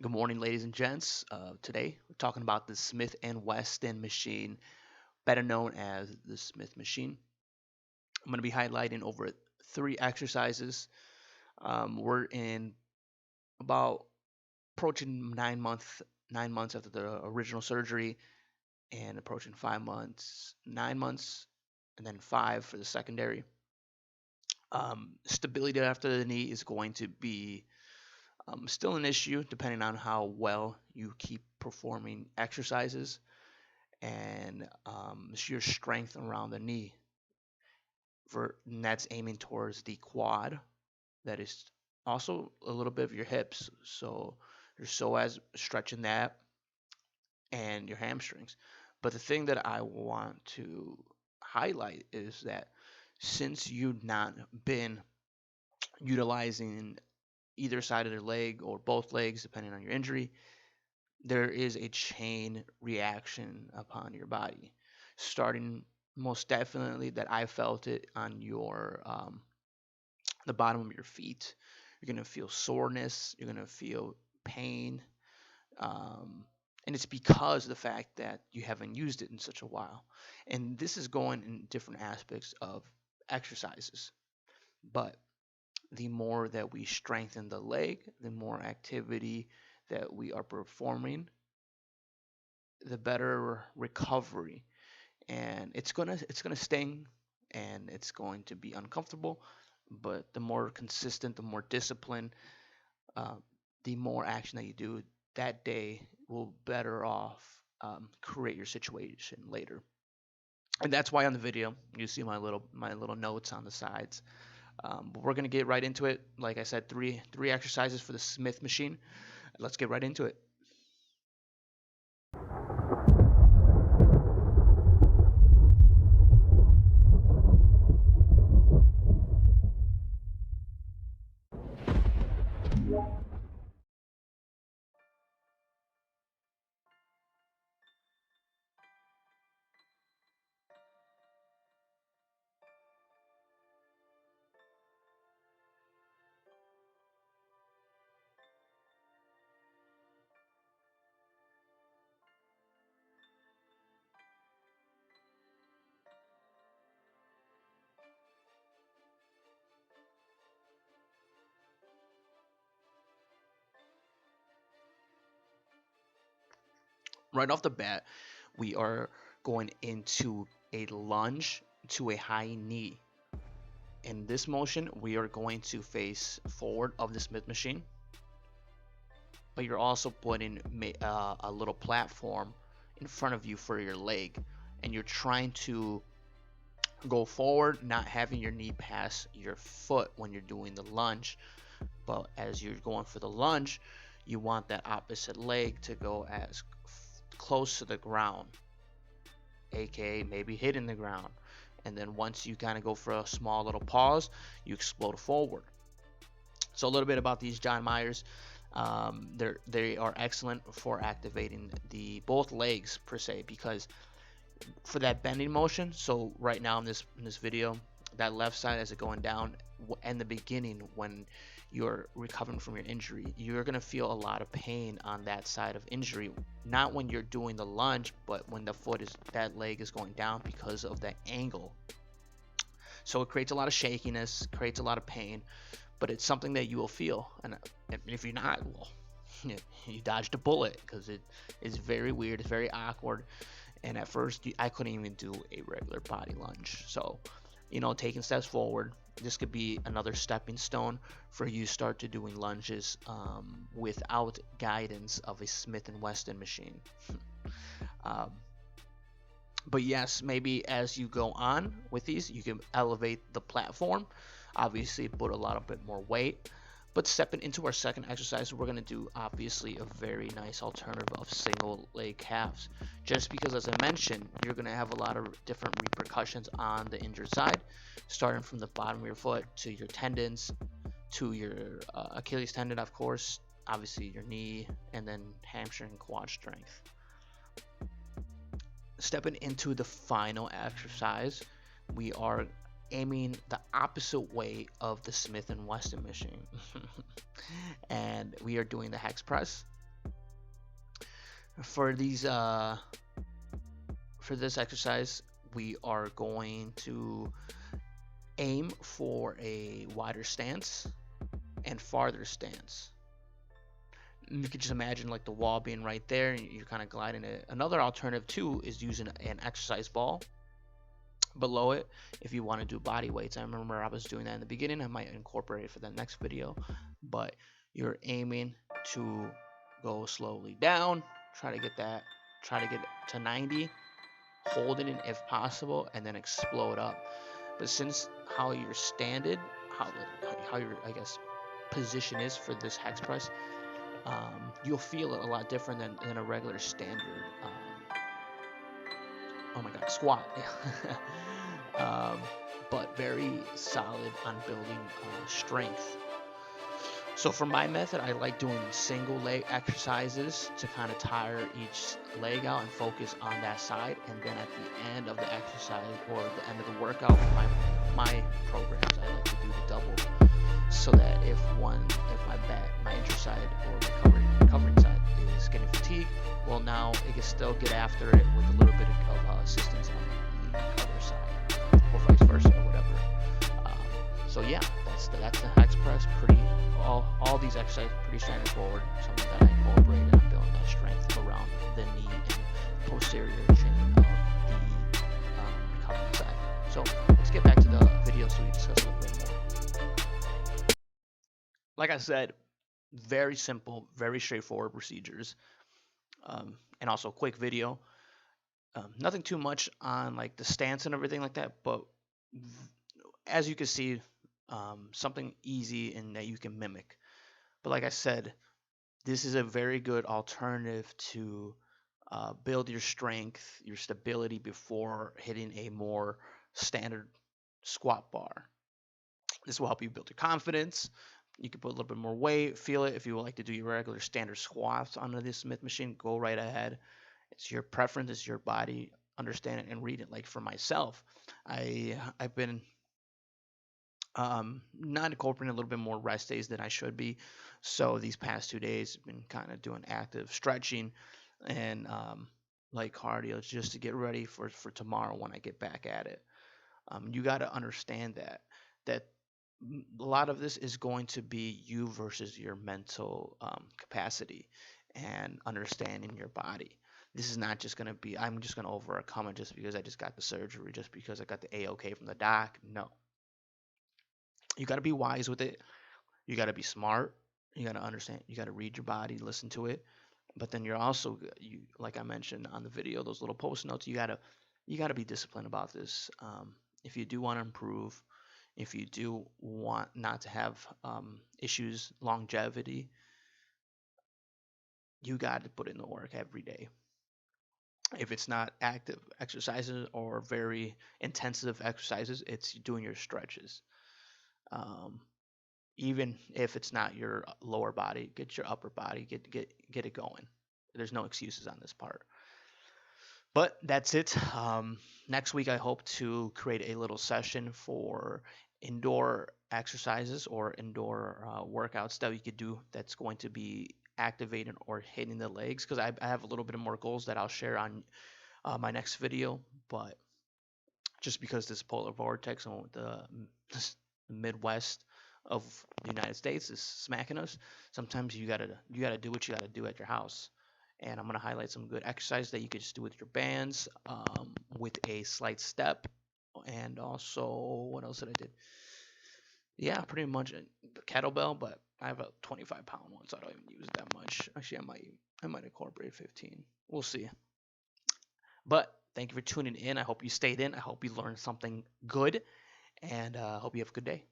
Good morning, ladies and gents. Today we're talking about the Smith and Weston machine, better known as the Smith machine. I'm going to be highlighting over three exercises. We're in about approaching 9 months after the original surgery, and approaching 5 months, 9 months, and then five for the secondary. Stability after the knee is going to be still an issue depending on how well you keep performing exercises and your strength around the knee. And that's aiming towards the quad. That is also a little bit of your hips. So your psoas stretching that and your hamstrings. But the thing that I want to highlight is that since you've not been utilizing either side of the leg or both legs, depending on your injury, there is a chain reaction upon your body. Starting most definitely that I felt it on your the bottom of your feet. You're gonna feel soreness. You're gonna feel pain, and it's because of the fact that you haven't used it in such a while. And this is going in different aspects of exercises. But the more that we strengthen the leg, the more activity that we are performing, the better recovery. And it's gonna sting, and it's going to be uncomfortable. But the more consistent, the more discipline, uh, the more action that you do that day will better off create your situation later. And that's why on the video you see my little notes on the sides. But we're gonna get right into it. Like I said, three exercises for the Smith machine. Let's get right into it. Right off the bat, we are going into a lunge to a high knee. In this motion, we are going to face forward of the Smith machine, but you're also putting a little platform in front of you for your leg, and you're trying to go forward, not having your knee pass your foot when you're doing the lunge. But as you're going for the lunge, you want that opposite leg to go as close to the ground, aka maybe hitting the ground. And then once you kind of go for a small little pause, you explode forward. So a little bit about these John Myers. They are excellent for activating the both legs per se, because for that bending motion. So right now in this video, that left side as it going down in the beginning when you're recovering from your injury, you're gonna feel a lot of pain on that side of injury. Not when you're doing the lunge, but when the foot is that leg is going down because of that angle. So it creates a lot of shakiness, creates a lot of pain, but it's something that you will feel. And if you're not, well, you dodged a bullet, because it is very weird, it's very awkward. And at first, I couldn't even do a regular body lunge. So, taking steps forward, this could be another stepping stone for you to start to doing lunges without guidance of a Smith and Weston machine. um, but yes, maybe as you go on with these, you can elevate the platform. Obviously, put a lot of bit more weight. But stepping into our second exercise, we're going to do obviously a very nice alternative of single leg calves. Just because, as I mentioned, you're going to have a lot of different repercussions on the injured side, starting from the bottom of your foot to your tendons, to your Achilles tendon, of course, obviously your knee, and then hamstring and quad strength. Stepping into the final exercise, we are aiming the opposite way of the Smith and Weston machine. And we are doing the hex press. For this exercise, we are going to aim for a wider stance and farther stance. You could just imagine like the wall being right there and you're kind of gliding it. Another alternative too is using an exercise ball below it if you want to do body weights. I remember I was doing that in the beginning. I might incorporate it for the next video, but you're aiming to go slowly down, try to get to 90, holding it if possible, and then explode up. But since how you're standed, how your, I guess, position is for this hex press, you'll feel it a lot different than a regular standard oh my god, squat. But very solid on building strength. So for my method, I like doing single leg exercises to kind of tire each leg out and focus on that side. And then at the end of the exercise or the end of the workout, my programs, I like to do the double, so that if my injured side or my recovering side is getting fatigued, well, now it can still get after it with a little bit of assistance on the other side, or vice versa, or whatever. So yeah, that's the hex press. All these exercises pretty standard forward. Something that I incorporate, and I'm building that strength around the knee and posterior chain of the recovering side. So let's get back to the video so we discuss a little bit more. Like I said, very simple, very straightforward procedures, and also quick video. Nothing too much on like the stance and everything like that, but as you can see, something easy and that you can mimic. But like I said, this is a very good alternative to build your strength, your stability before hitting a more standard squat bar. This will help you build your confidence. You can put a little bit more weight, feel it. If you would like to do your regular standard squats onto this Smith machine, go right ahead. It's your preference, it's your body. Understand it and read it. Like for myself, I've been not incorporating a little bit more rest days than I should be. So these past 2 days, I've been kind of doing active stretching and light cardio just to get ready for tomorrow when I get back at it. You got to understand that a lot of this is going to be you versus your mental capacity and understanding your body. This is not just going to be, I'm just going to overcome it just because I just got the surgery, just because I got the A-OK from the doc. No. You got to be wise with it. You got to be smart. You got to understand. You got to read your body, listen to it. But then you're also, like I mentioned on the video, those little post notes. You gotta be disciplined about this. If you do want to improve, if you do want not to have issues, longevity, you got to put in the work every day. If it's not active exercises or very intensive exercises, it's doing your stretches. Even if it's not your lower body, get your upper body, get it going. There's no excuses on this part. But that's it. Next week, I hope to create a little session for indoor exercises or indoor workouts that we could do that's going to be activating or hitting the legs, because I have a little bit more goals that I'll share on my next video. But just because this polar vortex and the Midwest of the United States is smacking us, sometimes you gotta do what you gotta do at your house. And I'm gonna highlight some good exercise that you could just do with your bands, with a slight step, and also what else did I did? Yeah, pretty much a kettlebell, but I have a 25-pound one, so I don't even use it that much. Actually, I might incorporate 15. We'll see. But thank you for tuning in. I hope you stayed in. I hope you learned something good, and hope you have a good day.